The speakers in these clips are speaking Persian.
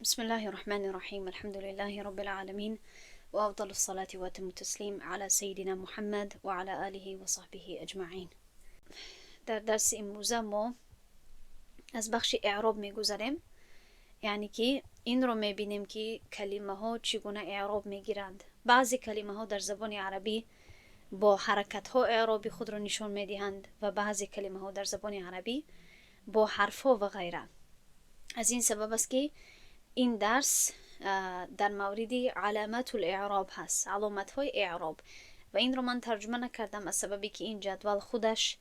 بسم الله الرحمن الرحيم. الحمد لله رب العالمين، وأفضل الصلاة وأتم التسليم على سيدنا محمد وعلى آله وصحبه أجمعين. در درس امروزه ما از بخش اعراب میگذریم، یعنی که این رو میبینیم که کلمه ها چگونه اعراب میگیرند. بعضی کلمه ها در زبان عربی با حرکت ها اعراب خود را نشان میدهند و بعضی کلمه ها در زبان عربی با حرف ها و غیره. از این سبب است که این درس در مورد علامات الاعراب هست، علامت های اعراب، و این رو من ترجمه نکردم از سببی که این جدول خودش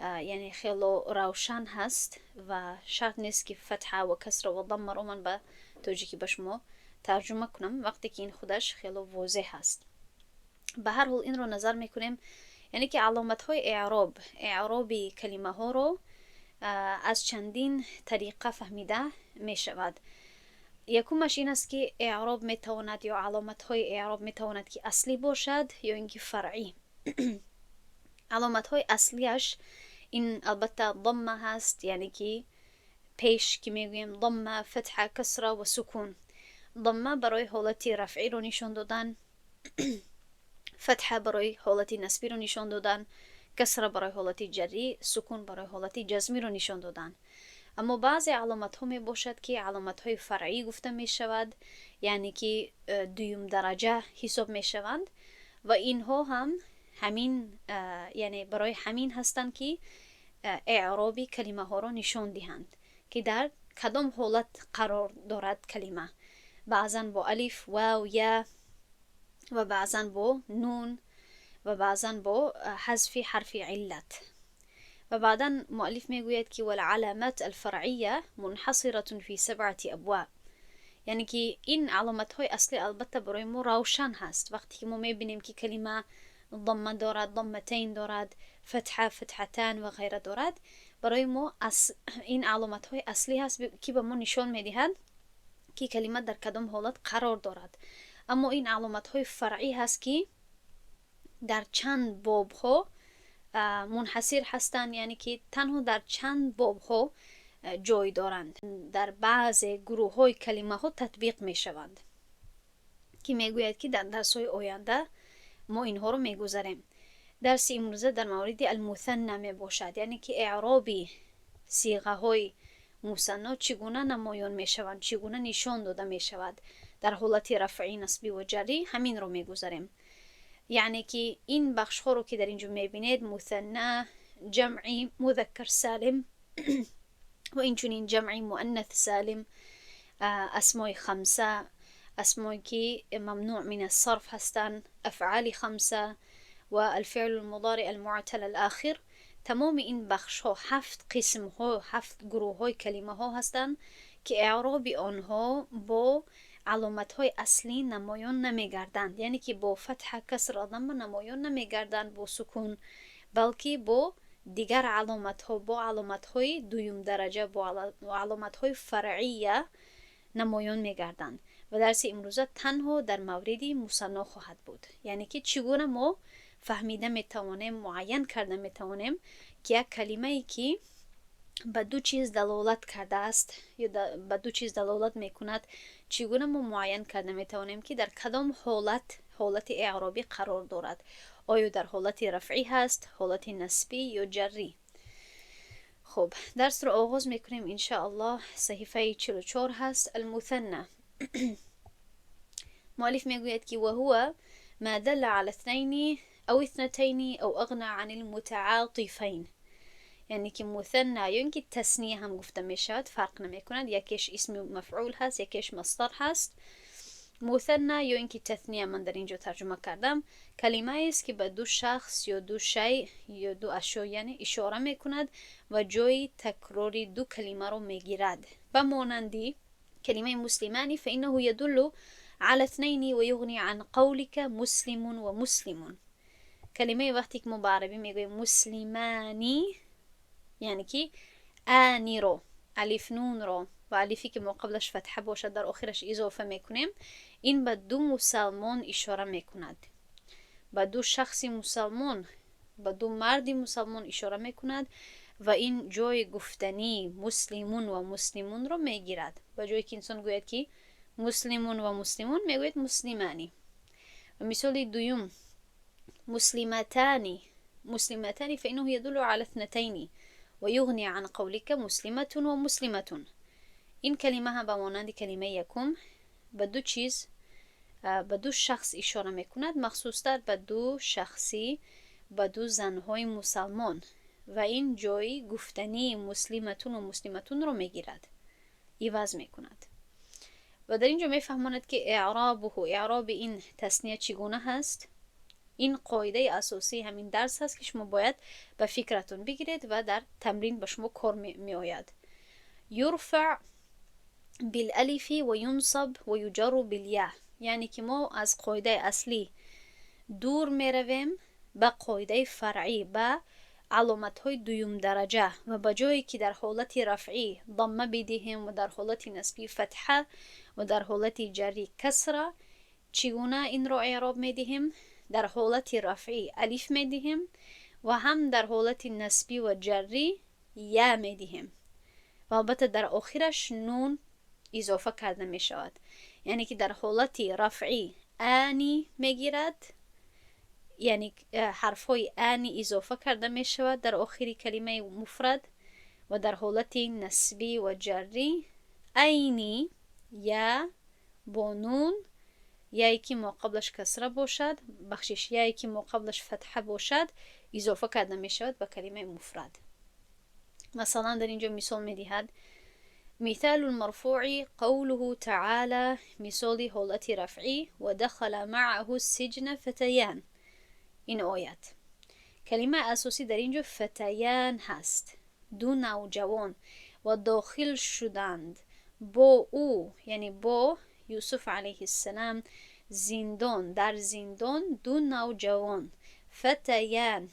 یعنی خیلی روشن هست و شرط نیست که فتحه و کسر و ضمه رو من به توجیهی به شما ترجمه کنم وقتی که این خودش خیلی واضح هست. به هر حال این رو نظر میکنیم، یعنی که علامت های اعراب کلمه ها رو از چندین طریقه فهمیده می شود. یکمش این است که اعراب میتواند یا علامت های اعراب میتواند که اصلی باشد یا اینکه فرعی. علامت های اصلیش این البته ضمه هست، یعنی که پیش که میگویم ضمه، فتحه، کسره و سکون. ضمه برای حالت رفعی رو نشان دادن، فتحه برای حالت نسبی رو نشان دادن، کسره برای حالت جری، سکون برای حالت جزمی رو نشان دادن. اما بعضی علامت ها می باشد که علامت های فرعی گفته می شود، یعنی که دویم درجه حساب می شوند و اینها هم همین یعنی برای همین هستند که اعرابی کلمه ها را نشان دهند که در کدام حالت قرار دارد کلمه، بعضا با الف، واو، یا و بعضا با نون و بعضا با حذف حرف علت. و بعدا مؤلف میگوید که والعلامات الفرعیه منحصره فی 7 ابواب، یعنی که این علامت های اصلی البته برای ما روشن هست. وقتی که ما میبینیم که کلمه ضمه دارد، ضمتین دارد، فتحه، فتحتان و غیره دارد، برای ما این علامت های اصلی هست که به ما نشان میدهد که کلمه در کدام حالت قرار دارد. اما این علامت های فرعی هست که در چند باب ها منحصر هستند، یعنی که تنها در چند باب ها جای دارند، در بعض گروه های کلمه ها تطبیق می شوند که میگوید که در درس های آینده ما اینها رو میگذاریم. درس امروزه در مورد المثنی می باشد، یعنی که اعرابی صیغه های مثنی چگونه نمایان می شوند، چگونه نشان داده می شود در حالت رفعی، نصبی و جری، همین رو میگذاریم. یعنی که این بخش ها رو که در اینجا میبینید، مثنی، جمعی مذکر سالم و اینچنین جمعی مؤنث سالم، اسمای خمسه، اسمایی که ممنوع من الصرف هستند، افعال خمسه و الفعل المضارع المعتل الاخر. تمام این بخش ها 7 قسم ها، 7 گروه های کلمه ها هستند که اعراب آنها با علامت های اصلی نمایان نمیگردند، یعنی که با فتح، کسر، ضمه نمایان نمیگردند با سکون، بلکه با دیگر علامت ها، با علامت های دویم درجه، با علامت های فرعیه نمایان میگردند. و درس امروزه تنها در مورد مثنی خواهد بود، یعنی که چگونه ما فهمیده میتوانیم، معین کرده میتوانیم که یک کلمه ای که به دو چیز دلالت کرده است یا به دو چیز دلالت میکند، چگونه ما معین کرده میتوانیم که در کدام حالت اعرابی قرار دارد، آیا در حالت رفعی هست، حالت نسبی یا جری. خب درس رو آغاز میکنیم ان شاء الله. صحیفه 44 هست، المثنی. مؤلف میگوید که وهو ما دل على اثنين او اثنتين او اغنى عن المتعاطفين، یعنی که مثنی یا اینکه تثنیه هم گفته میشود، فرق نمیکند، یکیش اسم مفعول هست، یکیش مصدر هست. مثنی یا اینکه تثنیه من در اینجا ترجمه کردم، کلمه است که به دو شخص یا دو شی یا دو اشیا یعنی اشاره میکند و جای تکرار دو کلمه رو میگیرد. به مانندی کلمه مسلمانی فانه يدل على اثنين ويغني عن قولك مسلم و مسلمون. کلمه وقتی که ما به عربی میگویم مسلمانی، یعنی که آنی رو، الف نون رو و الفی که ما قبلش فتحه باشد در آخرش اضافه میکنیم، این به دو مسلمان اشاره میکند، به دو شخص مسلمان، به دو مرد مسلمان اشاره میکند و این جای گفتنی مسلمون و مسلمون رو میگیرد. به جایی که انسان گوید که مسلمون و مسلمون میگوید مسلمانی. و مثال دوم مسلمتانی فإنه يدل على اثنتين ويغني عن قولك مسلمة ومسلمة. این کلمه هم به مانند کلمه یکم به دو چیز، به دو شخص اشاره میکند، مخصوصتر به دو شخصی، به دو زنهای مسلمان. و این جای گفتنی مسلمتون و مسلمتون رو میگیرد، عوض میکند. و در اینجا میفهماند که اعراب این تثنیه چگونه هست. این قاعده اساسی همین درس هست که شما باید به فکرتون بگیرید و در تمرین به شما کار می آید. یرفع بالالف و ینصب و یجر بالیاء، یعنی که ما از قاعده اصلی دور می رویم به قاعده فرعی، به علامت های دوم درجه، و به جایی که در حالت رفعی ضمه بدهیم و در حالت نصبی فتحه و در حالت جری کسره، چگونه این را اعراب می دهیم؟ در حالت رفعی الف می دهیم و هم در حالت نصبی و جری یا می دهیم و البته در آخرش نون اضافه کرده می شود. یعنی که در حالت رفعی آنی می گیرد، یعنی حرفای آنی اضافه کرده می شود در آخری کلمه مفرد، و در حالت نصبی و جری اینی یا با نون، یا که ما قبلش کسره باشد، یا که ما قبلش فتحه باشد، اضافه کرده می شود به کلمه مفرد. مثلا در اینجا مثال می دهد مثال المرفوع قوله تعالى، مثال حالت رفعی و دخل معه السجن فتیان. این آیت کلمه اساسی در اینجا فتیان هست، دو نوجوان، و داخل شدند با او، یعنی با یوسف علیه السلام، زندان، در زندان دو نوجوان فتیان.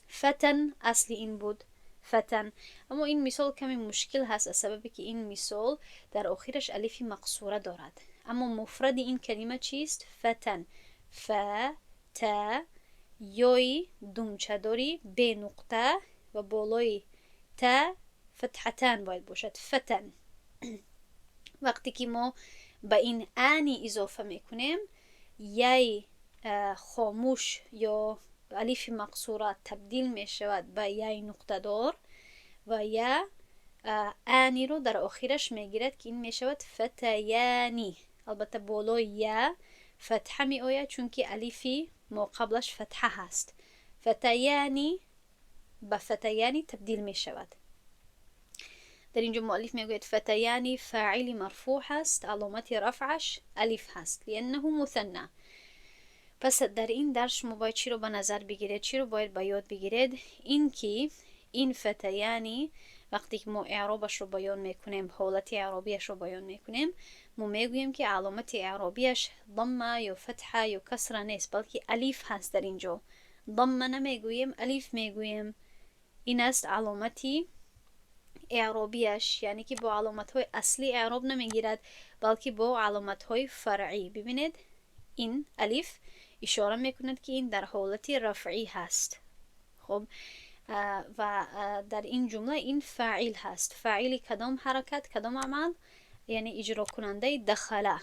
فتن اصلی این بود، فتن. اما این مثال کمی مشکل هست از سببی که این مثال در آخرش الف مقصوره دارد. اما مفرد این کلمه چیست؟ فتن. ف تا یای دومچه داری به نقطه و بالای تا فتحتن باید باشد، فتن. وقتی که ما به این آنی اضافه میکنیم، یای خاموش یا الف مقصوره تبدیل میشود به یای نقطه دار و یا آنی رو در آخرش میگیرد که این میشود فتیانی. البته بالای یا فتحه می آید چون که الفی ما قبلش فتحه هست. فتیانی به فتیانی تبدیل می شود. در اینجا مؤلف می گوید فتیانی فاعل مرفوع هست، علامت رفعش الف هست لانه مثنى. پس در این درس شما باید چی رو به نظر بگیرید، چی رو باید به یاد بگیرید؟ این که این فتیانی وقتی که ما اعرابش رو بیان میکنیم، حالت اعرابیش رو بیان میکنیم، ما میگوییم که علامت اعرابیش ضمه یا فتحه یا کسره نیست، بلکه الف هست. در اینجا ضمه نمیگوییم، الف میگوییم. این است علامتی اعرابیش، یعنی که با علامت های اصلی اعراب نمیگیرد بلکه با علامت های فرعی. ببینید این الف اشاره میکند که این در حالت رفعی هست. خب و در این جمله این فاعل هست. فاعل کدام حرکت، کدام عمل؟ یعنی اجرا کننده دخله.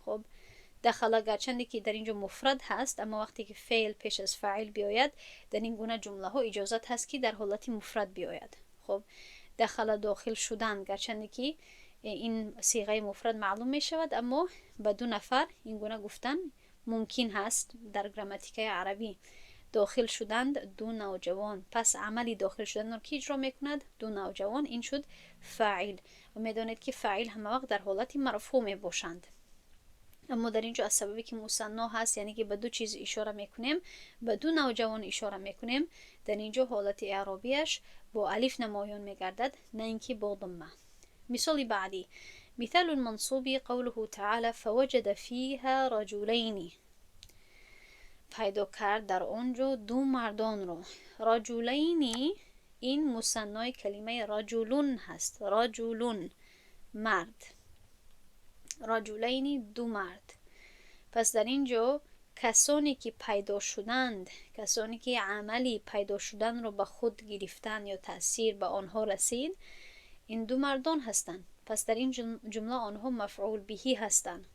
خب دخله گرچند که در اینجا مفرد هست، اما وقتی که فعل پیش از فاعل بیاید در این گونه جمله ها اجازت هست که در حالت مفرد بیاید. خب دخله داخل شدن، گرچند که این صیغه مفرد معلوم می شود، اما به دو نفر این گونه گفتن ممکن هست در گراماتیک عربی. داخل شدند دو نوجوان، پس عملی داخل شدن رو کی اجرا میکند؟ دو نوجوان. این شد فاعل. و میدانید که فاعل همه وقت در حالت مرفوع می باشند. اما در اینجا از سببی که مثنا هست، یعنی که به دو چیز اشاره میکنیم، به دو نوجوان اشاره میکنیم، در اینجا حالت اعرابیش با الف نمایان میگردد، نه اینکه با ضمه. مثال بعدی مثال المنصوب قوله تعالى فوجد فيها رجلين، پیدا کرد در آنجا دو مردان رو. رجلینی این مثنای کلمه رجلون هست، رجلون مرد، رجلینی دو مرد. پس در اینجا کسانی که پیدا شدند، کسانی که عملی پیدا شدن رو به خود گرفتن یا تأثیر به آنها رسید، این دو مردان هستند. پس در این جمله آنها مفعول بهی هستند.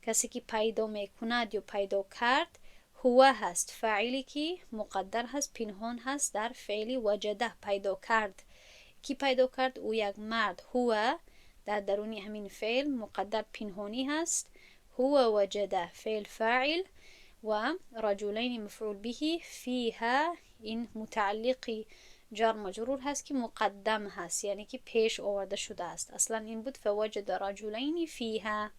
کسی که پیدا میکند یا پیدا کرد هو هست، فاعلی که مقدر هست، پنهان هست در فعل وجده، پیدا کرد. کی پیدا کرد؟ او یک مرد. هو در درونی همین فعل مقدر پنهانی هست. هو وجده فعل فاعل و رجلین مفعول به. فیها این متعلقی جار مجرور هست که مقدم هست، یعنی که پیش آورده شده است. اصلا این بود فوجد رجلین فیها،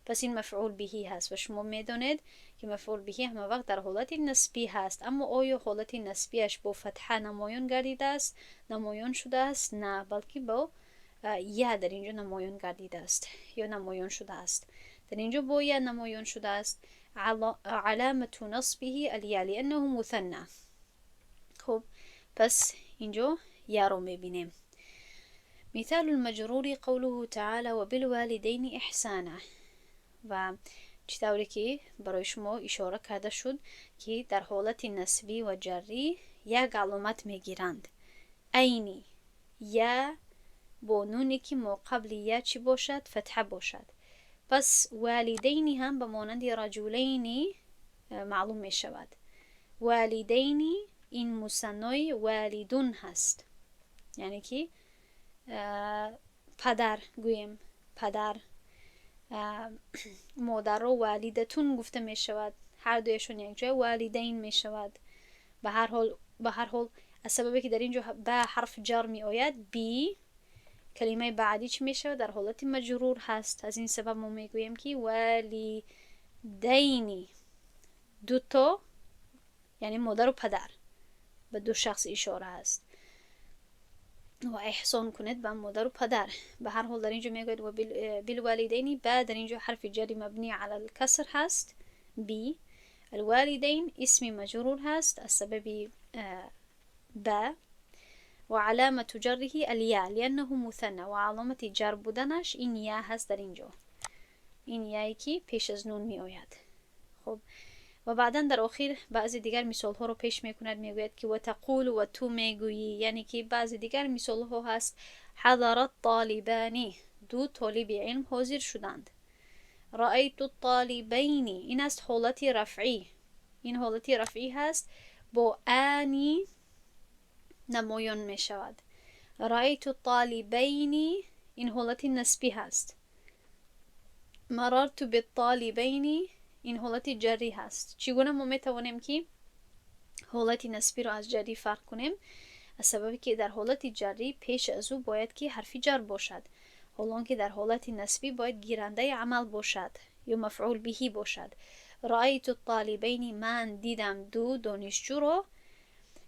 پس این مفعول بهی هست و شما میدونید که مفعول بهی همه وقت در حالت نسبی هست. اما آیا حالت نسبیش با فتحه نمایان گردیده است، نمایان شده است؟ نه، بلکه با یا در اینجا نمایان گردیده است یا نمایان شده است. در اینجا با یا نمایان شده است. علامت نصبه الیا لانه مثنى. خب پس اینجا یا رو میبینیم. مثال المجرور قوله تعالى وبالوالدین احسانا. و چطوری که برای شما اشاره کرده شد که در حالت نسبی و جری یک علامت میگیرند. اینی یا با نونی که ما قبل یا چی باشد؟ فتحه باشد. پس والدینی هم به مانند رجلینی معلوم می شود. والدینی این مثنای والدون هست، یعنی که پدر گویم، پدر. مادر رو والدتون گفته می شود، هر دویشون یک جای والدین می شود. به هر حال از سببی که در اینجا به حرف جر می آید، بی کلمه بعدی چی می شود؟ در حالت مجرور هست. از این سبب ما می گوییم که والدینی، دوتا یعنی مادر و پدر، به دو شخص اشاره هست. و احسان کنید به مادر و پدر. به هر حال در اینجا میگوید و بالوالدین، بعد در اینجا حرف جری مبنی علی الکسر هست. بی الوالدین اسم مجرور هست از سبب با، و علامت جره الیا لانه مثنى، و علامت جر بودنش این یا هست. در اینجا این یایی که پیش از نون می آید. خب و بعدا در آخر بعضی دیگر مثال ها رو پیش میکند، میگوید که و تقول و تو میگویی، یعنی که بعضی دیگر مثال ها هست. حضرت طالبانی، دو طالب علم حاضر شدند. رأیت الطالبین، این است حالت رفعی، این حالت رفعی هست، با آنی نمایان می شود. رأیت الطالبین این حالت نسبی هست. مررت بالطالبین این حالت جری هست. چگونه ما میتوانیم که حالت نسبی رو از جری فرق کنیم؟ از سببی که در حالت جری پیش از او باید که حرف جر باشد، حالان که در حالت نسبی باید گیرنده عمل باشد یا مفعول بهی باشد. رأیت الطالبین، من دیدم دو دانشجو رو.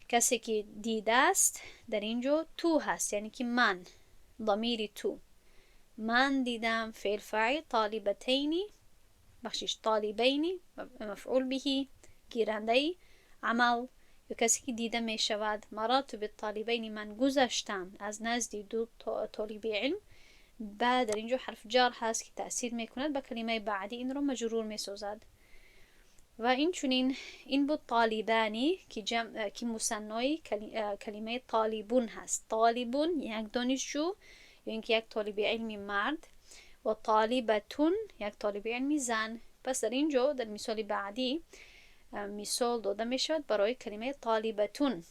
کسی که دیده است در اینجا تو هست، یعنی که من، ضمیر تو. من دیدم فعل فاعل، طالبتینی طالبینی مفعول بهی گیرنده عمل یا کسی که دیده می شود. مررت بالطالبین، من گذشتم از نزد دو طالب علم. بعد در اینجا حرف جر هست که تأثیر می کند به کلمه بعدی، این رو مجرور می سازد. و این چونین این بود طالبانی که مثنای کلمه طالبون هست. طالبون یک دانشجو یا اینکه یک طالب علمی مرد، و طالبتون یک طالب علمی زن. پس در اینجا در مثال بعدی مثال داده می شود برای کلمه طالبتون،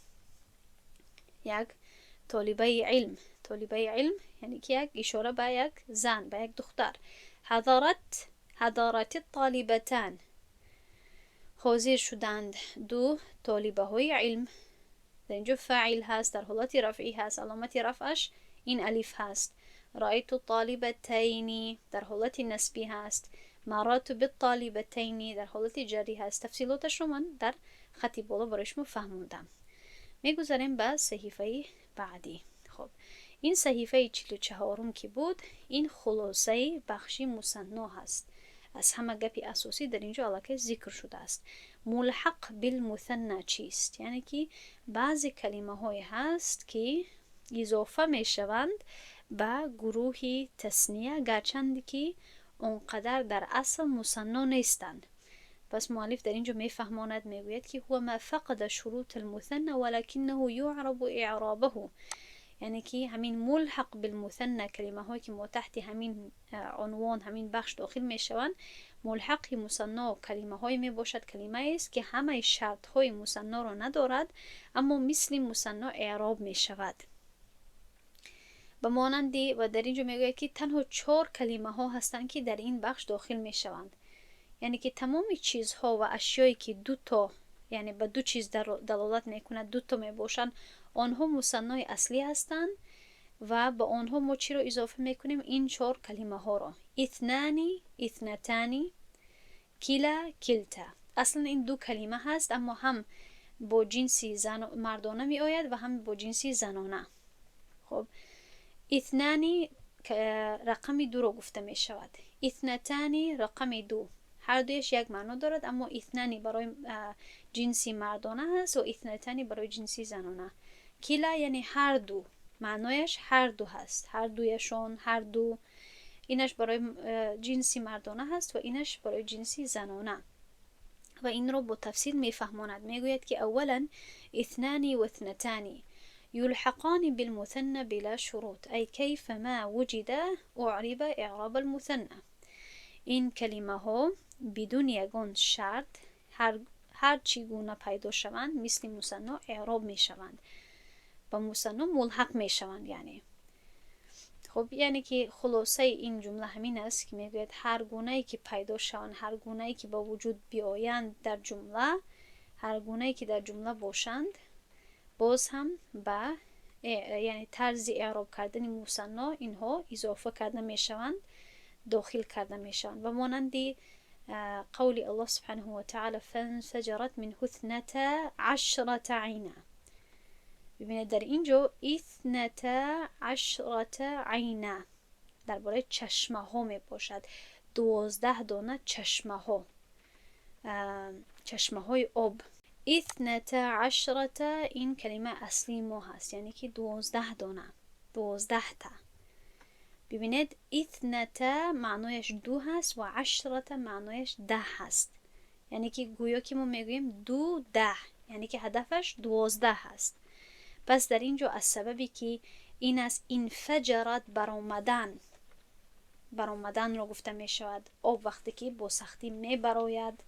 یک طالبه علم. طالبه علم یعنی که یک اشاره به یک زن، به یک دختر. حضرت الطالبتان، حاضر شدند دو طالبه های علم. در اینجا فاعل هست، در حالت رفعی هست، علامت رفعش این الف هست. رأیت الطالبتین در حالت نسبی هست. مررت بالطالبتین در حالت جری هست. تفصیلاتش رو من در خطی بالا برای شما فهموندم. میگذاریم به صحیفه بعدی. خب این صحیفه 44 که بود، این خلاصه بخشی مثنا هست. از همه گپی اساسی در اینجا علاقه ذکر شده است. ملحق بالمثنى چیست؟ یعنی که بعضی کلمه های هست که اضافه می شوند به گروه تثنیه، گرچند که اونقدر در اصل مثنا نیستند. پس مؤلف در اینجا میفهماند، میگوید که هو ما فقد شروط المثنى ولكنه يعرب اعرابه، یعنی که همین ملحق بالمثنى، کلمه هایی که ما تحت همین عنوان همین بخش داخل میشوند، ملحق مثنا کلمه های می باشد، کلمه است که همه شرط های مثنا را ندارد اما مثل مثنا اعراب می شود. به مانندی و در اینجا میگوید که تنها 4 کلمه ها هستند که در این بخش داخل می شوند، یعنی که تمام چیزها و اشیایی که دو تا یعنی به دو چیز دلالت میکند، دو تا می باشند، آنها مثنای اصلی هستند و به آنها ما چی را اضافه میکنیم؟ این 4 کلمه ها را. اثنانی، اثنتانی، کلا، کلتا. اصلا این 2 کلمه هست اما هم با جنسی مردانه می آید و هم با جنسی زنانه. خب اثنانی رقم 2 را گفته می شود، اثنتانی رقم 2، هر دویش یک معنا دارد اما اثنانی برای جنسی مردانه هست و اثنتانی برای جنسی زنانه. کلا یعنی هر دو، معنایش هر دو هست، هر دویشان، هر دو. اینش برای جنسی مردانه هست و اینش برای جنسی زنانه و این رو با تفصیل میفهماند. میگوید که اولا اثنانی و اثنتانی يلحقان بالمثنى بلا شروط، ای کیف ما وجد اعرب اعراب المثنى. این کلمه ها بدون یگان شرط هر چگونه پیدا شوند مثل مثنا اعراب می شوند، با مثنا ملحق می شوند. خب یعنی که خلاصه این جمله همین است که میگوید هر گونه‌ای که پیدا شوند، هر گونه‌ای که با وجود بیایند در جمله، هر گونه‌ای که در جمله باشند، باز هم به یعنی طرز اعراب کردن مثنا اینها اضافه کرده می شوند، داخل کرده می شوند. و مانندی قول الله سبحانه و تعالی فانفجرت منه 12 عینا. ببینید در اینجا 12 عینا درباره چشمه ها می باشد، 12 دانه چشمه ها، چشمه های آب. 12 این کلمه اصلی ما هست، یعنی که 12 دانه، 12 تا. ببینید 12 معنایش 2 هست و 10 معنایش 10 هست، یعنی که گویا که ما میگوییم 2 10، یعنی که هدفش 12 هست. پس در اینجا از سببی که این از انفجرت برآمدن را گفته می شود. آب وقتی که با سختی می براید،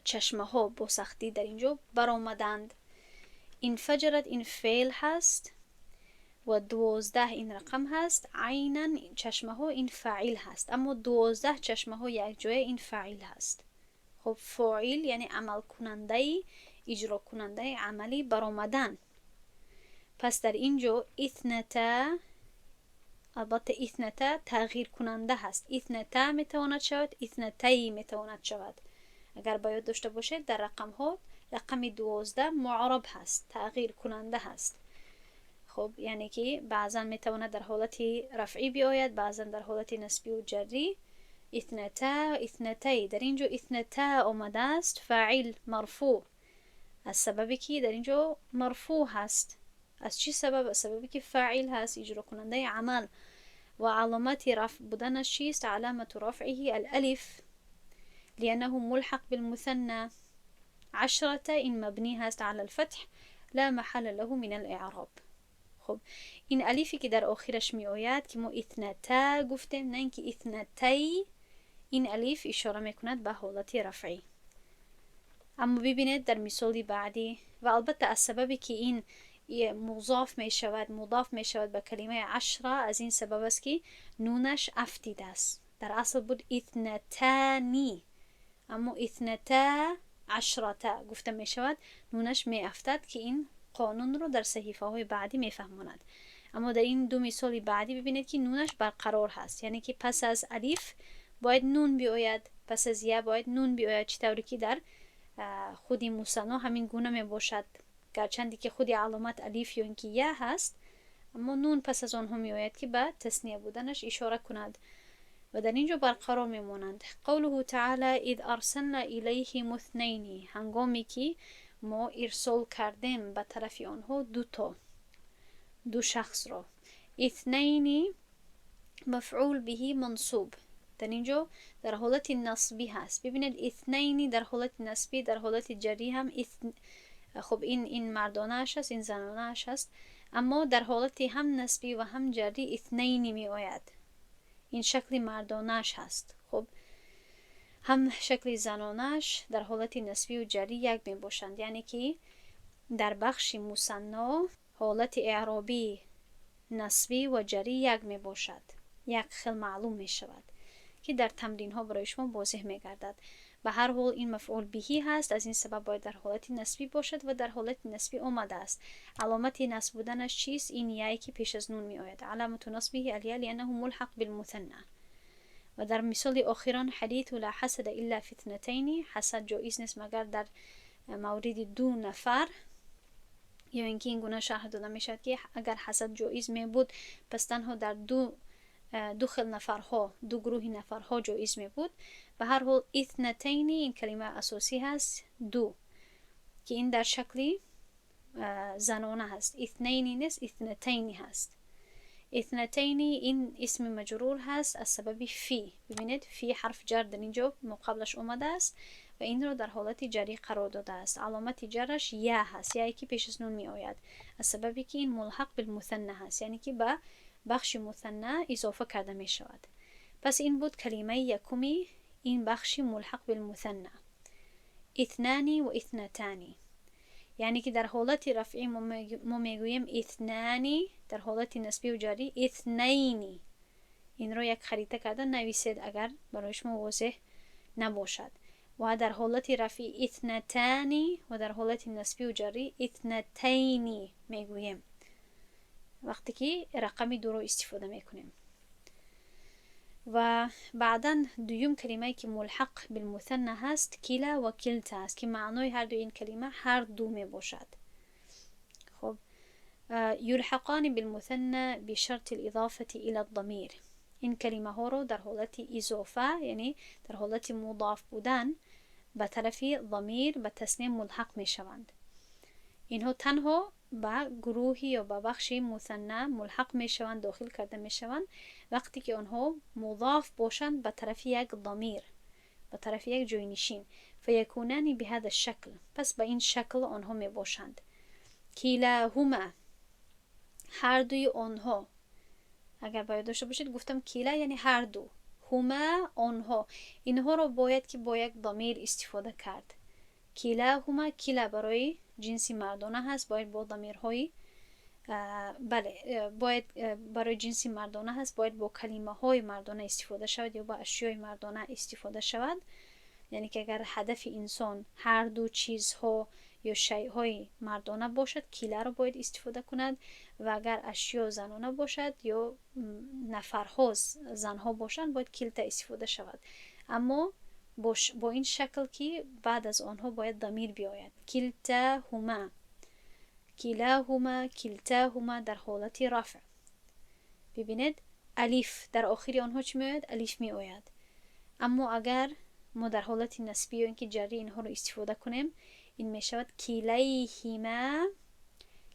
چشمه ها با سختی در اینجا برآمدند. انفجرت این فعل هست و 12 این رقم هست، عینا چشمه ها این فاعل هست، اما 12 چشمه ها یک جای این فاعل هست. خب فاعل یعنی عمل کننده، اجرا کننده عملی برآمدن. پس در اینجا اثنتا، البته اثنتا تغییر کننده هست، اثنتا میتواند شود، اثنتایی میتواند شود. اگر باید داشته باشید در رقم ها، رقم 12 معرب هست، تغییر کننده هست. خب یعنی که بعضا میتواند در حالت رفعی بیاید، بعضا در حالت نسبی و جری. اثنتا، اثنتایی، در اینجا اثنتا آمده است فاعل مرفوع، از سببی که در اینجا مرفوع هست. از چی سبب؟ از سببی که فاعل هست، اجرا کننده عمل. و علامت رفع بودنش چیست؟ علامت رفعه الالف لأنه ملحق بالمثنى. 10 این مبنی هست على الفتح لا محل له من الاعراب. خب این الیفی که در آخرش می آید که ما اثنتا گفتیم، نه اینکه اثنتی، این الیف اشاره میکند به حالت رفعی. اما ببینید در مثال بعدی، و البته از سببی که این مضاف می شود، مضاف می شود به کلمه 10، از این سبب است که نونش افتیده است. در اصل بود اثنتانی، اما اثنتا 10 گفته می شود، نونش می افتد که این قانون رو در صحیفه های بعدی می فهماند. اما در این 2 مثال بعدی ببینید که نونش برقرار هست، یعنی که پس از الف باید نون بیاید، پس از یا باید نون بیاید، چطوری که در خودی مثنا همین گونه می باشد، گرچندی که خودی علامت الف یا اینکه یا هست، اما نون پس از آنها می آید که به تثنیه بودنش اشاره کند و در اینجا برقرار می مانند. قوله تعالی اذ ارسلنا الیهم اثنین، هنگامی که ما ارسال کردیم به طرف آنها 2 شخص را. اثنین مفعول به منصوب، در اینجا در حالت نصبی هست. ببینید اثنینی در حالت نصبی، در حالت جری هم خب این مردانه‌اش هست، این زنانه‌اش هست، اما در حالت هم نصبی و هم جری اثنینی می آید. این شکل مردانه‌اش هست. خب هم شکل زنانه‌اش در حالت نصبی و جری یک می باشند، یعنی که در بخش مثنا حالت اعرابی نصبی و جری یک می باشد، یک خیل معلوم می شود که در تمرین ها برای شما واضح می گردد. به هر حال این مفعول بهی هست، از این سبب باید در حالت نصبی باشد و در حالت نصبی آمده است. علامت نصب بودنش چیست؟ این یایی که پیش از نون می آید. علامت نصبه الیه لانه ملحق بالمثنى. و در مثال آخران حدیث لا حسد الا فی اثنتین، حسد جایز نیست مگر در مورد دو نفر، یا اینکه این گونه شرح داده می شود که اگر حسد جایز می بود پس تنها در دو خیل نفرها، دو گروه نفرها جایز می بود. به هر حال اثنتین این کلمه اساسی هست، دو، که این در شکل زنانه هست. اثنینی نیست، اثنتینی هست. اثنتینی این اسم مجرور هست از سبب فی. ببینید فی حرف جر در اینجا مقابلش اومده است و این رو در حالت جری قرار داده است. علامت جرش یا هست، یایی که پیش از نون می آید، از سببی که این ملحق بالمثنى هست، یعنی که به بخش مثنى اضافه کرده می شود. پس این بود کلمه یکمی، این بخش ملحق بالمثنى. اثنانی و اثنتانی، یعنی که در حالت رفعی ما میگوییم اثنانی، در حالت نسبی و جاری اثنینی. این رو یک خریطه کرده نویسید اگر برای شما واضح نباشد. و در حالت رفعی اثنتانی و در حالت نسبی و جاری اثنتینی میگوییم وقتی که رقم دو رو استفاده میکنیم. و بعدا دویم کلمه که ملحق بالمثنى هست کلا و کلتا است که معنای هر دو این کلمه هر دو می باشد. خب یلحقان بالمثنى بشرط الاضافه الى الضمیر، این کلمه ها رو در حالت اضافه، یعنی در حالت مضاف بودن به طرف ضمیر به تثنیه ملحق می شوند. اینها تنها با گروهی یا با بخش مثنى ملحق می شوند، داخل کرده می شوند وقتی که آنها مضاف باشند به طرف یک ضمیر، به طرف یک جوینشین. فیکونانی به هذا الشکل، پس به این شکل آنها می باشند. کلاهما، هر دوی آنها. اگر باید داشته باشید گفتم کلا یعنی هر دو، هما آنها، اینها رو باید که با یک ضمیر استفاده کرد. کلاهما، کلا برای جنسی مردانه هست، باید با ضمیرهای باید برای جنسی مردانه هست، باید با کلمه های مردانه استفاده شود یا با اشیای مردانه استفاده شود. یعنی که اگر هدف انسان هر دو چیزها یا شیءهای مردانه باشد کلا رو باید استفاده کند، و اگر اشیا زنانه باشد یا نفرها زنها باشند باید کلتا استفاده شود. اما با این شکل که بعد از آنها باید ضمیر بیاید. کلتاهما، کلاهما، کلتاهما در حالت رفع. ببینید الف در آخری آنها چی میآید؟ الف می آید. اما اگر ما در حالت نسبی یا اینکه جری اینها رو استفاده کنیم این می شود کلیهما،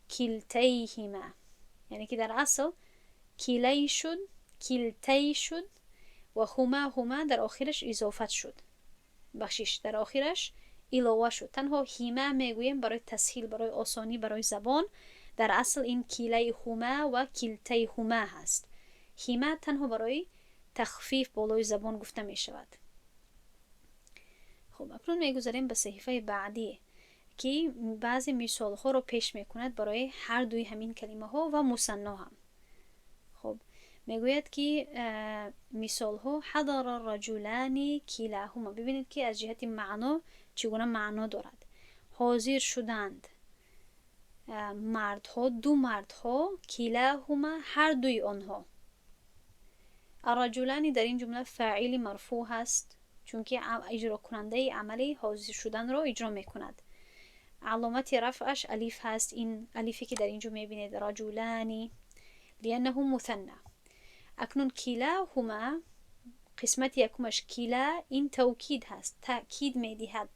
کلتیهما، یعنی که در اصل کلی شد، کلتی شد و هما در آخرش اضافت شد، بخشش در آخرش علاوه شد. تنها هما میگوییم برای تسهیل، برای آسانی، برای زبان. در اصل این کلی هما و کلتی هما هست. هما تنها برای تخفیف بالای زبان گفته می شود. خب اکنون میگذاریم به صحیفه بعدی که بعضی مثال ها رو پیش میکند برای هر دوی همین کلمه ها و مثنی هم. خب میگوید که مثال ها حضر الرجلان کلاهما. ببینید که از جهت معنا چگونه معنا دارد. حاضر شدند مردها، دو مردها، کلاهما هر دوی آنها. الرجلان در این جمله فاعل مرفوع هست چون که اجرا کننده عملی حاضر شدن رو اجرا میکند. علامت رفعش الف هست، این الفی که در اینجا میبینید رجلانی، لانه مثنى. اکنون کلاهما قسمت یکمش کلا این توکید هست، تأکید میدهد،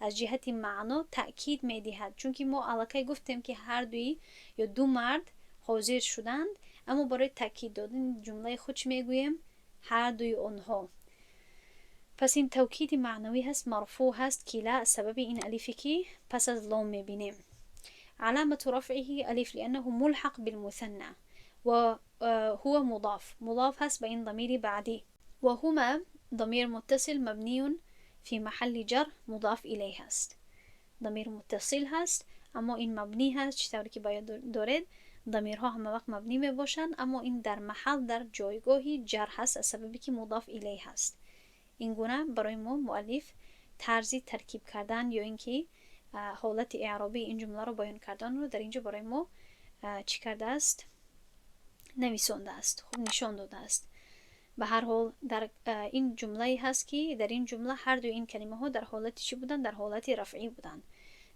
از جهت معنا تأکید میدهد، چون که ما الکی گفتیم که هر دوی یا دو مرد حاضر شدند، اما برای تأکید دادن جمله خودش میگوییم هر دوی آنها. پس این توکید معنوی هست، مرفوع هست. کلا سبب این الیفی که پس از لام میبینیم. علامت رفعه الف لانه ملحق بالمثنى و هو مضاف هست به این ضمیر بعدی و هما ضمیر متصل مبنی فی محل جر مضاف الیه هست. ضمیر متصل هست اما این مبنی هست، چطوری که باید دارید ضمیرها همه وقت مبنی می باشن، اما این در محل در جایگاهی جر هست از سببی که مضاف الیه هست. این گونه برای ما مؤلف طرزی ترکیب کردن یا اینکه حالت اعرابی این جمله رو بیان کردن رو در اینجا برای ما چی کرده است؟ نویسنده است، خب نشان داده است. به هر حال در این جمله هست که در این جمله هر دو این کلمه ها در حالت چی بودن؟ در حالت رفعی بودن.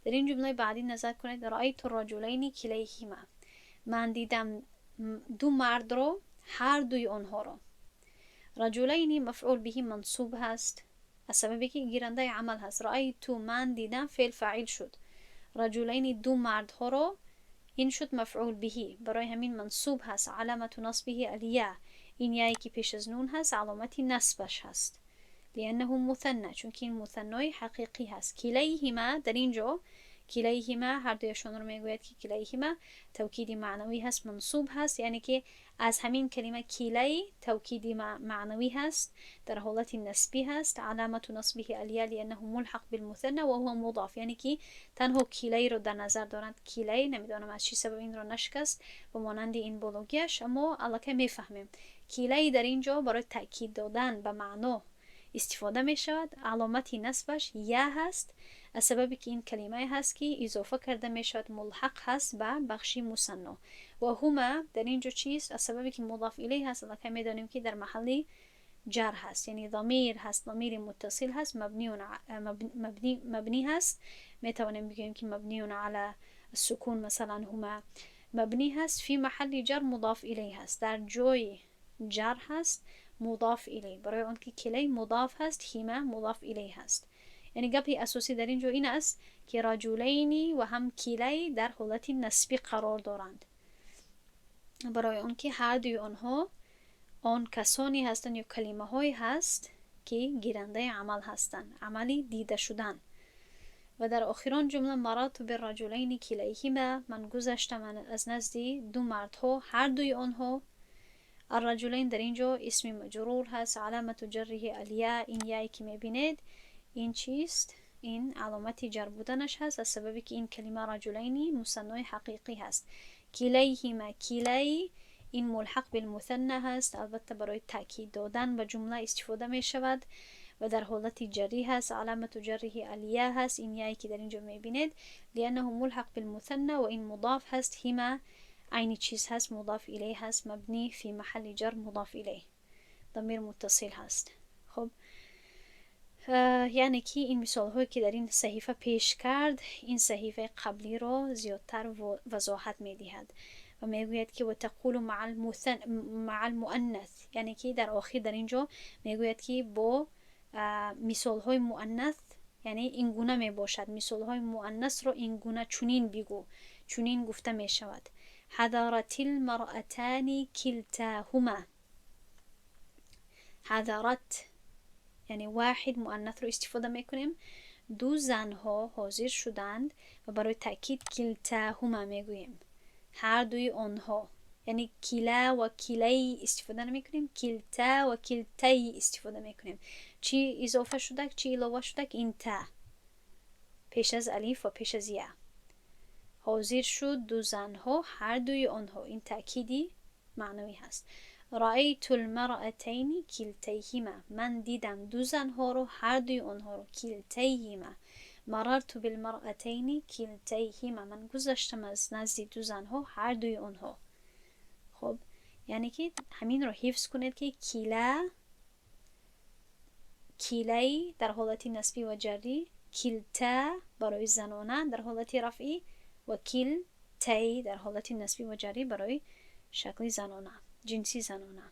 در این جمله بعدی نظر کنید، رأیت الرجلین کلیهما، من دیدم دو مرد رو، هر دوی آنها رو. رجلین مفعول به منصوب هست از سببی که گیرنده عمل هست. رأیت من دیدم فعل فاعل شد. رجلین دو مرد ها رو، این شد مفعول به، برای همین منصوب هست. علامت نصبه الیه، این یایی که پیش از نون هست علامتی نصبش هست، لانه مثنى، چون که این مثنای حقیقی هست. کلیهما در اینجا کلیهما هر دویشون رو میگوید که کلیهما توکید معنوی هست، منصوب هست، یعنی که از همین کلمه کلی توکید معنوی هست، در حالت نسبی هست. علامت نصبه الیه لانه ملحق بالمثنى و هو مضاف، یعنی که تنها کلی رو در نظر دارند. کلی نمیدونم از چی سبب این رو نشکست و مانند این بلوگیش، اما الکی میفهمیم. کلی در اینجا برای تاکید دادن به معنا استفاده می شود. علامتی نسبش یا هست از سببی که این کلمه هست که اضافه کرده می شود، ملحق هست به بخشی مثنی. و هما در اینجا چیست؟ از سببی که مضاف الیه هست، البته می دانیم که در محل جر هست، یعنی ضمیر هست، ضمیر متصل هست، مبنی هست. می توانیم بگیم که مبنی علی السکون، مثلا هما مبنی هست فی محل جر مضاف الیه هست، در جای جر هست مضاف الیه، برای اون که کلی مضاف هست، هما مضاف الیه هست. یعنی گپی اساسی در اینجا این است که رجلینی و هم کلی در حالت نسبی قرار دارند، برای اون که هر دوی آنها آن کسانی هستند یا کلمه هایی هست که گیرنده عمل هستند، عملی دیده شدن. و در آخران جمله مررت بالرجلین کلیهما، من گذشتم از نزد دو مردها هر دوی آنها. الرجلین در اینجا اسم مجرور هست، علامت جره الیه، این یایی که میبینید این چیست؟ این علامت جر بودنش هست از سببی که این کلمه رجلینی مثنای حقیقی هست. کلیهما، کلی این ملحق بالمثنى هست، البته برای تاکید دادن به جمله استفاده می شود و در حالت جری هست. علامت جره الیه هست، این یایی که در اینجا میبینید، لانه ملحق بالمثنى و این مضاف هست. هما عین چیز هست، مضاف الیه هست، مبنی فی محل جر مضاف الیه، ضمیر متصل هست. خب یعنی که این مثال هایی که در این صحیفه پیش کرد، این صحیفه قبلی را زیادتر وضاحت می دهد و می گوید که و تقول مع المؤنث، یعنی که در آخر در اینجا می گوید که با مثال های مؤنث، یعنی این گونه می باشد. مثال های مؤنث رو این گونه چنین بگو، چنین گفته می شود. حضرت المرأتان کلتاهما، حضرت یعنی واحد مؤنث رو استفاده میکنیم، دو زنها حاضر شدند و برای تاکید کلتاهما میگوییم، هر دوی آنها، یعنی کلا و کلی استفاده نمیکنیم، کلتا و کلتی استفاده میکنیم. چی اضافه شده، چی علاوه شده؟ این تا پیش از الف و پیش از یا. حاضر شد دو زنها هر دوی آنها، این تأکیدی معنوی هست. رأیت المرأتین کلتیهما، من دیدم دو زنها رو، هر دوی آنها رو. کلتیهما، مررت بالمرأتین کلتیهما، من گذشتم از نزد دو زنها هر دوی آنها. خب یعنی که همین رو حفظ کنید که کلا، کلی در حالت نسبی و جری، کلتا برای زنانه در حالت رفعی و کلتی در حالت نسبی و جری برای شکل زنانه، جنسی زنانه.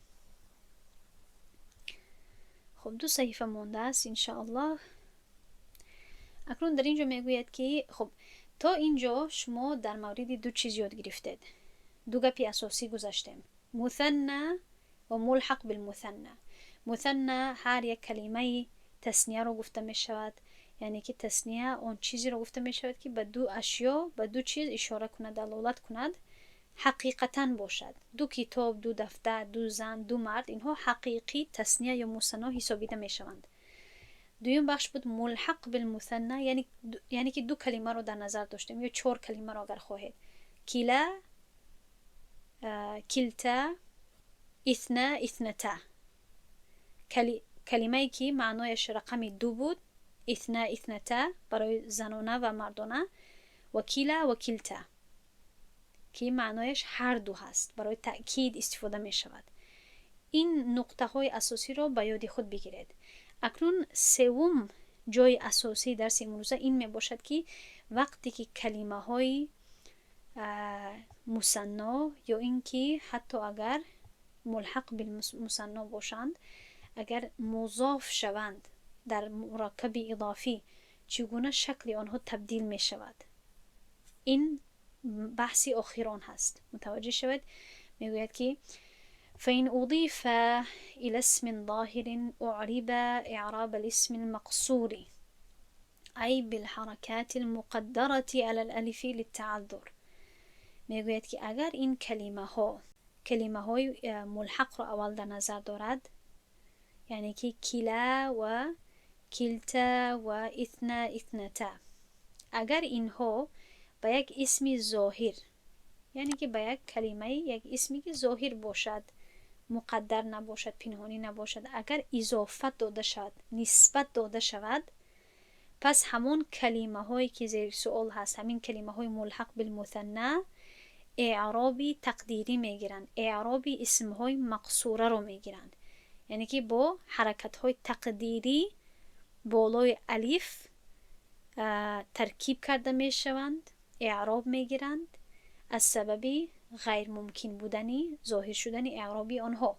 خب دو صحیفه مونده است انشاءالله. اکنون در اینجا میگوید که خب تا اینجا شما در مورد دو چیز یاد گرفتید، دو گپی اساسی گذاشتیم، مثنى و ملحق بالمثنى. مثنى هر یک کلمه تثنیه رو گفته می شود. یعنی که تثنیه اون چیزی رو گفته می شود که به دو اشیا، به دو چیز اشاره کند، دلالت کند، حقیقتا باشد. دو کتاب، دو دفتر، دو زن، دو مرد، اینها حقیقی تثنیه یا مثنا حسابیده می شوند. دویم بخش بود ملحق بالمثنى، یعنی که دو کلمه رو در نظر داشتیم یا 4 کلمه رو اگر خواهید، کلا، کلتا، اثنا، اثنتا. کلمه ای که معنایش رقم 2 بود، اثنا، اثنتا برای زنانه و مردانه، و کلا و کلتا که معنایش هر دو هست، برای تأکید استفاده می شود. این نقطه های اساسی رو به یاد خود بگیرید. اکنون سوم جای اساسی درس امروزه این می باشد که وقتی که کلمه های مثنا یا این که حتی اگر ملحق بالمثنا باشند، اگر مضاف شوند در مرکب اضافی، چگونه شکل آنها تبدیل می شود. این بحثی آخران هست. متوجه شود. میگوید که فإن أضيف إلى اسم ظاهر أعرب إعراب الاسم المقصور أي بالحركات المقدرة على الألف للتعذر. میگوید که اگر این کلمه های ملحق را اول در نظر دارد، یعنی که کلا و کلتا و اثنا، اثنتا، اگر اینها با یک اسم ظاهر، یعنی که با یک کلمه یک اسمی که ظاهر باشد، مقدر نباشد، پنهانی نباشد، اگر اضافت داده شود، نسبت داده شود، پس همون کلمه هایی که زیر سوال هست، همین کلمه های ملحق بالمثنى، اعرابی تقدیری میگیرند، اعرابی اسم های مقصوره رو میگیرند. یعنی که با حرکت های تقدیری بالای الف ترکیب کرده میشوند، اعراب میگیرند از سبب غیر ممکن بودنی ظاهر شدن اعرابی آنها.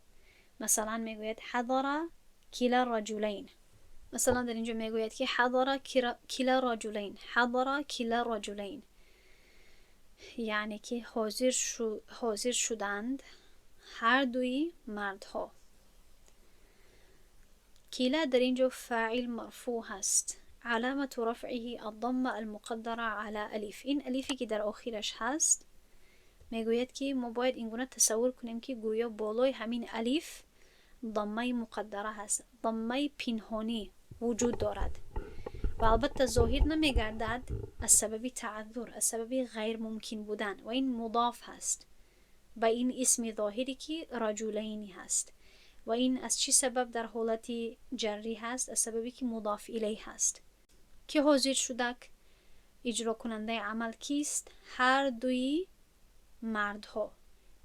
مثلا میگوید حضر کلا رجلین، مثلا در اینجا میگوید که حضر کلا رجلین، حضر کلا رجلین، یعنی که حاضر شدند هر دوی مردها. کلا در اینجا فاعل مرفوع هست، علامت رفعه الضمه المقدره على الف. این الفی که در آخرش هست، میگوید که ما باید اینگونه تصور کنیم که گویا بالای همین الف ضمه مقدره هست، ضمه پنهانی وجود دارد و البته ظاهر نمیگردد از سبب تعذر، از سبب غیر ممکن بودن، و این مضاف هست به این اسم ظاهری که رجلینی هست. و این از چی سبب در حالت جری هست؟ از سببی که مضاف الیه هست. که حاضر شدک اجرا کننده عمل کیست؟ هر دوی مردها.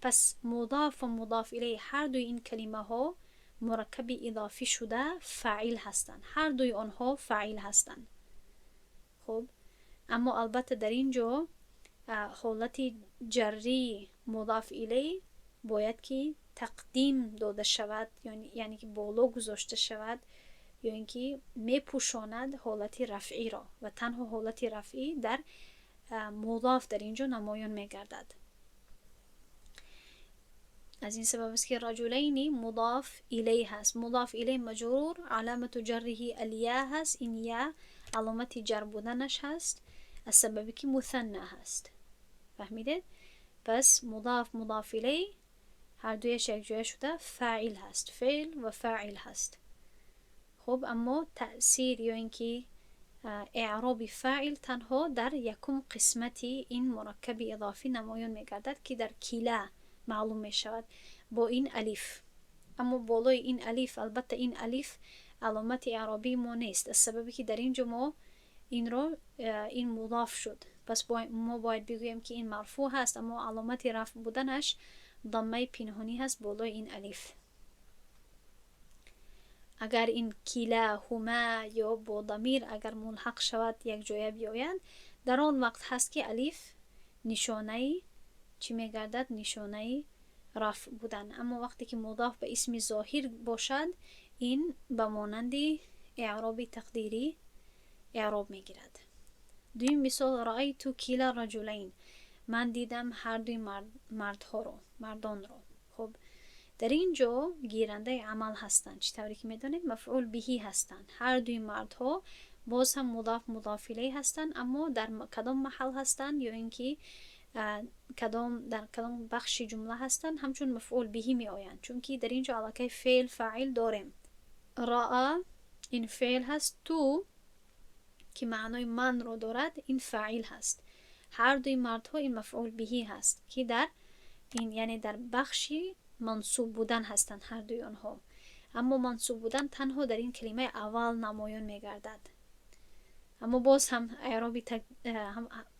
پس مضاف و مضاف الیه هر دوی این کلمه ها مرکب اضافی شده فاعل هستند، هر دوی آنها فاعل هستند. خب اما البته در اینجا حالت جری مضاف الیه باید که تقدیم داده شود، یعنی که بالا گذاشته شود، یا اینکه میپوشاند حالت رفعی را، و تنها حالت رفعی در مضاف در اینجا نمایان میگردد. از این سبب است که رجلینی مضاف الیه هست، مضاف الیه مجرور، علامت جره الیه هست، این یا علامت جر بودنش هست از سببی که مثنی هست. فهمیدید؟ پس مضاف الیه هر دویش یک جای شده فاعل هست، فعل و فاعل هست. خب اما تأثیر یا اینکه اعراب فاعل تنها در یکم قسمتی این مرکب اضافی نمایان میگردد که در کلا معلوم می شود با این الف. اما بالای این الف، البته این الف علامت اعرابی ما نیست، از سببی که در اینجا ما این مضاف شد، پس ما باید بگوییم که این مرفوع هست، اما علامت رفع بودنش ضمه پنهانی هست بالای این الف. اگر این کلا هما یا با ضمیر اگر ملحق شود یک جای بیاید، در آن وقت هست که الف نشانه چی میگردد؟ نشانه رفع بودن. اما وقتی که مضاف به اسم ظاهر باشد، این به مانند اعراب تقدیری اعراب میگیرد. دویم مثال، رأیت کلا رجلین، من دیدم هر دوی مردان رو. خب در اینجا گیرنده عمل هستند. چطوری که میدونید مفعول بهی هستند. هر دوی مردها باز هم مضاف الیه هستند، اما در کدام محل هستند یا اینکه در کدام بخش جمله هستند همچون مفعول بهی می آیند، چون که در اینجا علاقه فعل فاعل داریم. را این فعل هست، تو که معنای من رو دارد این فاعل هست. هر دوی مردها این مفعول بهی هست که در این یعنی در بخشی منصوب بودن هستند هر دوی آنها، اما منصوب بودن تنها در این کلمه اول نمایان میگردد. اما باز هم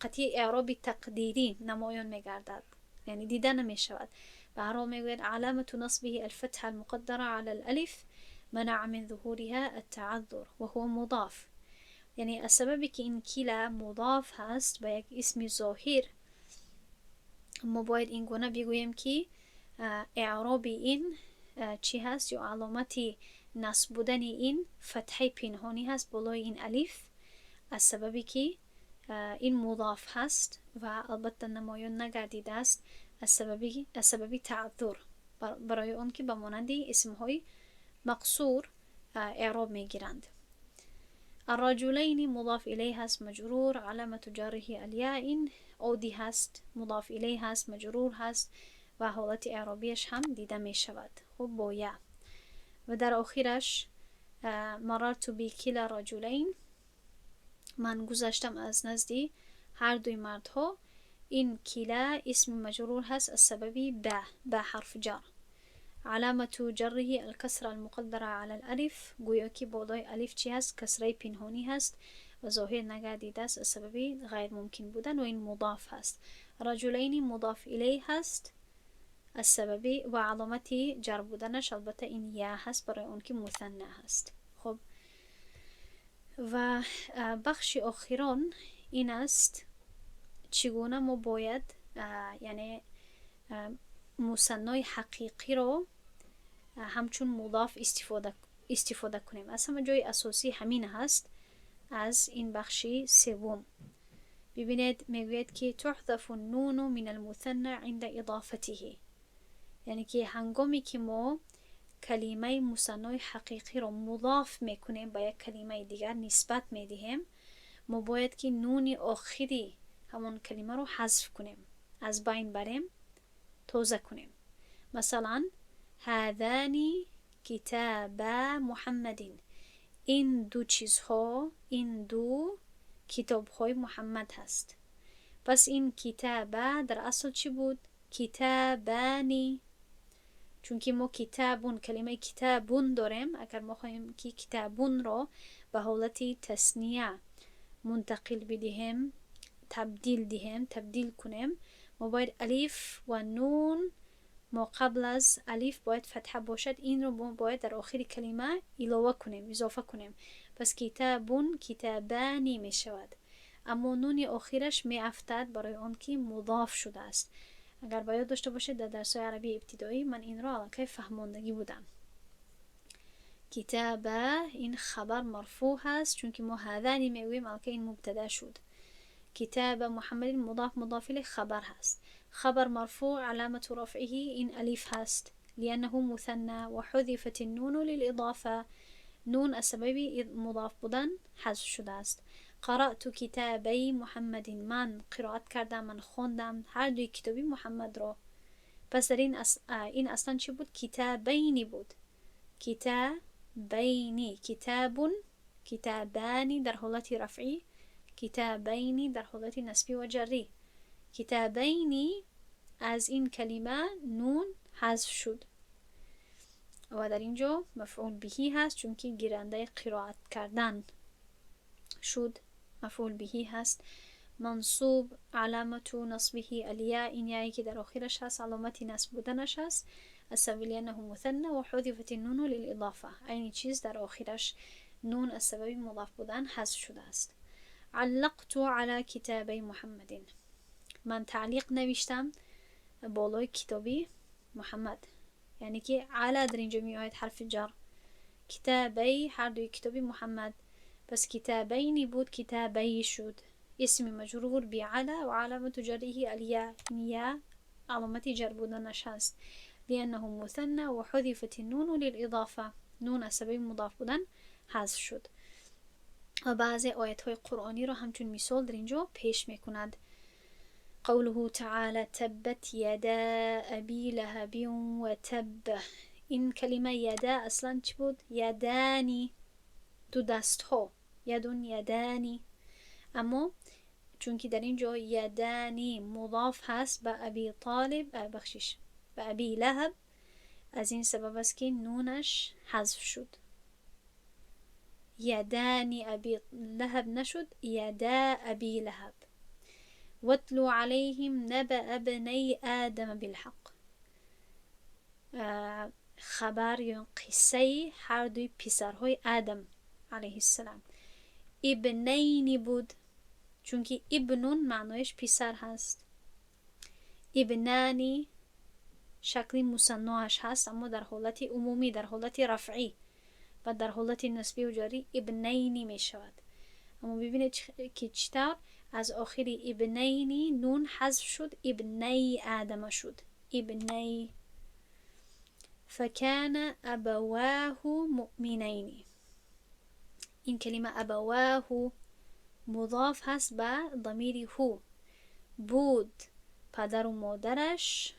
قطعی اعراب تقدیری نمایان میگردد، یعنی دیده نمیشود. به هر حال میگوید علامت نصبه الفتحه المقدره على الالف منع من ظهورها التعذر وهو مضاف. یعنی از سببی که این کلا مضاف هست به یک اسم ظاهر، ما باید این گونه بگوییم که اعراب این چی هست، یا علامتی نصب بودن این فتحه پنهانی هست بالای این الف، از سببی که این مضاف هست و البته نمایان نگردیده است از سببی تعذر، برای آن که به مانند اسم های مقصور اعراب میگیرند. الرجلین مضاف الیه هست مجرور، علامت جره الیاء. این عودی هست، مضاف الیه هست، مجرور هست و حالت اعرابیش هم دیده می شود. خب با یا. و در آخرش مررت بکلا رجلین، من گذشتم از نزدی هر دوی مردها. این کلا اسم مجرور هست از سببی به حرف جر. علامت جره الکسر المقدره علی الالف، گویا که بالای الف چی هست؟ کسره پنهانی هست و ظاهر نگردیده است از سببی غیر ممکن بودن و این مضاف هست. رجلین مضاف الیه هست از سببی و علامتی جر بودنش البته این یا هست برای اون که مثنی هست. خب و بخش آخران این است چگونه ما باید یعنی مثنای حقیقی رو همچون مضاف استفاده کنیم. از همه جای اساسی همین هست. از این بخشی سوم ببینید میگوید که تحذف النون من المثنى عند اضافته، یعنی که هنگامی که ما کلمه مثنای حقیقی رو مضاف میکنیم به یک کلمه دیگر نسبت میدهیم، ما باید که نون آخری همون کلمه رو حذف کنیم، از بین بریم، توزه کنیم. مثلا هذانی کتاب محمد، این دو چیزها، این دو کتاب های محمد هست. پس این کتابه در اصل چی بود؟ کتابانی، چون که ما کتابون کلمه کتابون داریم. اگر ما خواهیم که کتابون را به حالت تثنیه منتقل بدهیم، تبدیل کنیم، ما باید الف و نون ما قبل از الف باید فتحه باشد، این رو ما باید در آخر کلمه علاوه کنیم، اضافه کنیم. پس کتابون کتابانی می شود، اما نون آخرش می افتد برای آن که مضاف شده است. اگر باید داشته باشید در درس‌های عربی ابتدایی من این را علاقه فهماندگی بودم. کتابه این خبر مرفوع هست، چون که ما هذانی میگوییم علاقه این مبتدا شد. کتاب محمد مضاف الیه خبر هست. خبر مرفوع علامت رفعه این الف هست لانه مثنى و حذفت النون للاضافه، نون از سبب مضاف بودن حذف شده است. قرأت کتابی محمد، من قرائت کردم، من خوندم هر دوی کتابی محمد را. پس در این اصلا چی بود؟ کتابینی بود. کتابینی، کتابون، کتابانی در حالت رفعی، کتابینی در حالت نسبی و جری. کتابینی از این کلمه نون حذف شد و در اینجا مفعول بهی هست، چون که گیرنده قرائت کردن شد، مفعول بهی هست. منصوب علامت نصبه الیاء، این یایی که در آخرش هست علامتی نصب بودنش هست از سبب انه مثنى و حذفت النون للاضافه، این چیز در آخرش نون از سبب مضاف بودن حذف شده است. علقت على کتابی محمد، من تعلیق نوشتم بالای کتابی محمد، یعنی که علی در اینجا می آید حرف جر. کتابی هر دوی کتابی محمد، پس کتابینی بود کتابی شد، اسم مجرور بعلى و علامت جره الیاء، یا علامت جر بودنش هست. لأنه مثنى و حذفت النون للإضافة. نون از سبب مضاف بودن حذف شد. و بعضی آیت های قرآنی رو همچون مثال در اینجا پیش میکند. قوله تعالی تبت یدا ابی لهب و تب. این کلمه یدا اصلا چی بود؟ یدانی، دو دست ها، یدون یدانی. اما چون که در اینجا یدانی مضاف هست به ابی طالب، به ابی لهب، از این سبب است که نونش حذف شد. یدانی ابی لهب نشد، یدا ابی لهب. واتلو علیهم نبأ ابنی آدم بالحق. خبر یا قصه هر دوی پسرهای آدم علیه السلام. ابنینی بود چون که ابنون معنایش پسر هست. ابنانی شکلی مثناش هست اما در حالت عمومی، در حالت رفعی و در حالت نسبی و جاری ابنینی می شود. اما ببینید که چطور از آخری ابنینی نون حذف شد، ابنی آدم شد. ابنی. فکان ابواه مؤمنین. این کلمه ابواه مضاف هست به ضمیر هو. بود پدر و مادرش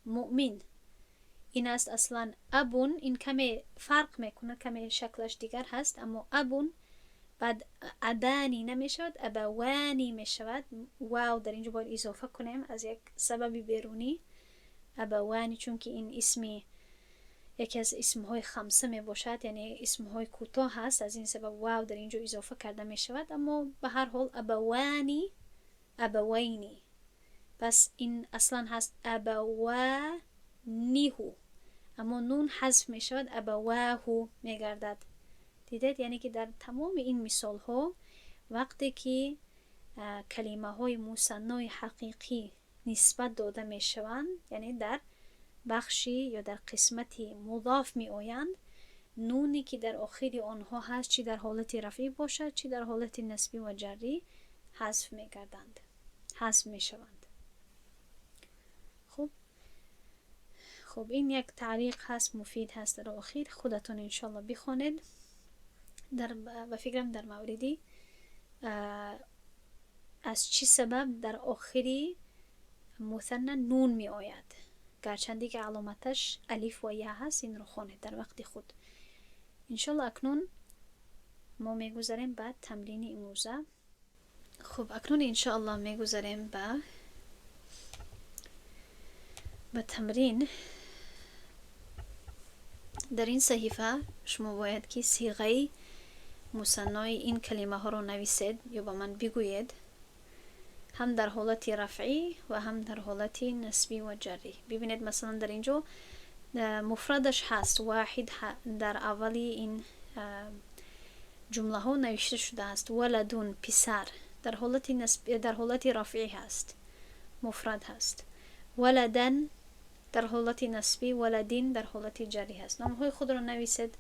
مؤمن. این است اصلا ابون. این کمی فرق میکنه، کمی شکلش دیگر هست، اما ابون بعد ابانی نمیشود، ابوانی میشود. واو در اینجا باید اضافه کنیم از یک سبب بیرونی. ابوانی چون که این اسمی یکی از اسمهای خمسه می باشد، یعنی اسمهای کوتاه هست، از این سبب واو در اینجا اضافه کرده می شود. اما به هر حال ابوانی، ابوینی. پس این اصلا هست ابوانیهو، اما نون حذف می شود، ابواهو می گردد. دیدید؟ یعنی که در تمام این مثال ها وقتی که کلمه های مثنای حقیقی نسبت داده می شوند، یعنی در بخشی یا در قسمتی مضاف می آیند، نونی که در آخر آنها هست چی در حالت رفعی باشد چی در حالت نسبی و جری حذف می گردند، حذف می شوند. خب این یک تعلیق هست، مفید هست در آخر. خودتون انشالله بخونید. و فکرم در موردی از چی سبب در آخری مثنى نون می آید، گرچندی که علامتش الف و یا هست. این رو خوانید در وقت خود. انشالله اکنون ما می گذاریم به تمرین امروزه. خب اکنون انشالله می گذاریم به تمرین. در این صحیفه شما باید که صیغه مثنای این کلمه ها رو نویسید یا با من بگویید، هم در حالت رفعی و هم در حالت نسبی و جری. ببینید مثلا در اینجا مفردش هست، واحد در اولی این جمله ها نوشته شده است، ولدون پسر، در حالت نسبی، در حالت رفعی هست، مفرد هست. ولدن در حالت نسبی، ولدین در حالت جری هست. نامهای خود را نویسید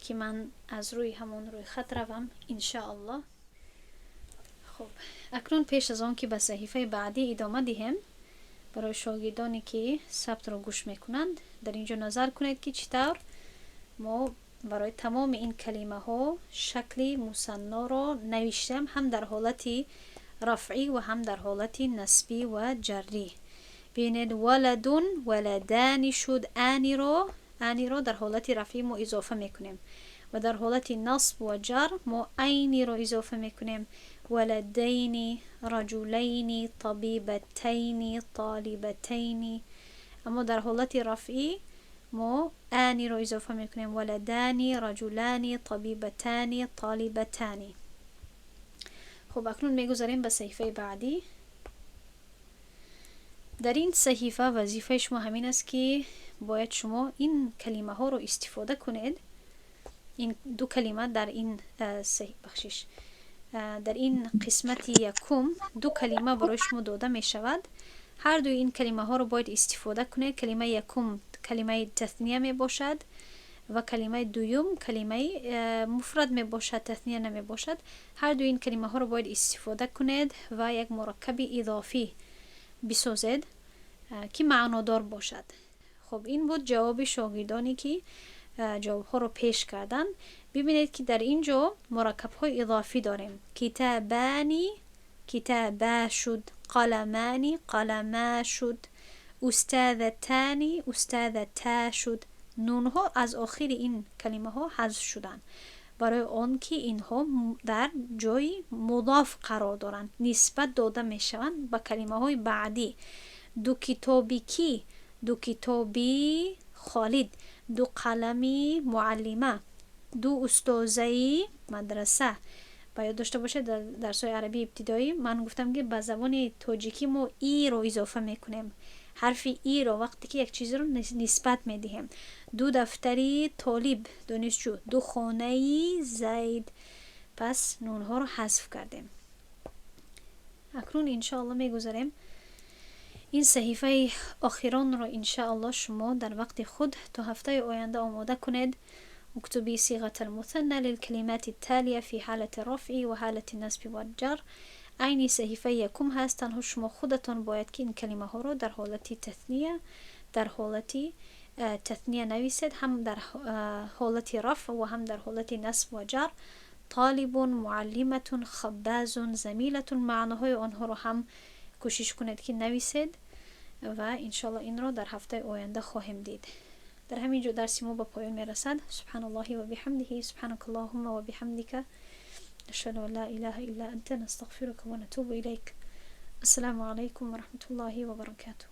که من از روی همون روی خط روم انشاءالله. خب اکنون پیش از آن که به صحیفه بعدی ادامه دهیم، برای شاگردانی که ثبت را گوش میکنند در اینجا نظر کنید که چطور ما برای تمام این کلمه ها شکل مثنا را نوشتیم، هم در حالت رفعی و هم در حالت نسبی و جری. ببینید ولدون، ولدانی شد. آنی را در حالت رفعی ما اضافه میکنیم و در حالت نصب و جر ما اینی را اضافه میکنیم. ولدین، رجلین، طبیبتین، طالبتین. اما در حالت رفعی ما آنی را اضافه میکنیم. ولدانی، رجلانی، طبیبتانی، طالبتانی. خب اکنون میگذاریم به صحیفه بعدی. در این صحیفه وظیفه شما همین است که باید شما این کلمه ها رو استفاده کنید. این دو کلمه در این در این قسمت یکم دو کلمه برای شما داده می شود. هر دو این کلمه ها رو باید استفاده کنید. کلمه یکم کلمه تثنیه می باشد و کلمه دوم کلمه مفرد می باشد، تثنیه نمی باشد. هر دو این کلمه ها رو باید استفاده کنید و یک مرکب اضافی بسازید که معنادار باشد. خب این بود جواب شاگردانی که جواب ها رو پیش کردن. ببینید که در اینجا مرکب های اضافی داریم. کتابانی کتابا شد، قلمانی قلما شد، استاذتانی استاذتا شد. نون ها از آخر این کلمه ها حذف شدن برای آن که اینها در جای مضاف قرار دارند، نسبت داده می شوند به کلمه های بعدی. دو کتابی کی، دو کتابی خالد، دو قلمی معلمه، دو استاذی مدرسه. باید داشته باشه در درس‌های عربی ابتدایی من گفتم که به زبان تاجیکی ما ای رو اضافه میکنیم. حرف ای رو وقتی که یک چیز رو نسبت میدیم. دو دفتری طالب دانشجو، دو خانه‌ای زید. پس نون ها رو حذف کردیم. اکنون انشاءالله میگذاریم این صحیفه آخران رو انشاءالله شما در وقت خود تا هفته آینده آماده کنید. اكتبي صيغة المثنى للكلمات التالية في حالة الرفع وحالة النصب والجر. عین صحیفه یکم هست. تنها شما خودتان باید که این کلمه ها رو در حالت تثنیه نویسید، هم در حالت رفع و هم در حالت نصب و جر. طالب، معلمة، خباز، زمیلة، معناهای آنها رو هم کوشش کنید که نویسید و انشالله این رو در هفته آینده خواهیم دید. در همین جو درس ما به پایان میرسد. سبحان الله و بحمده، سبحانك اللهم و بحمدك، نشهد ان لا اله الا انت، نستغفرك و نتوب الیک. السلام علیکم و رحمت الله و برکاته.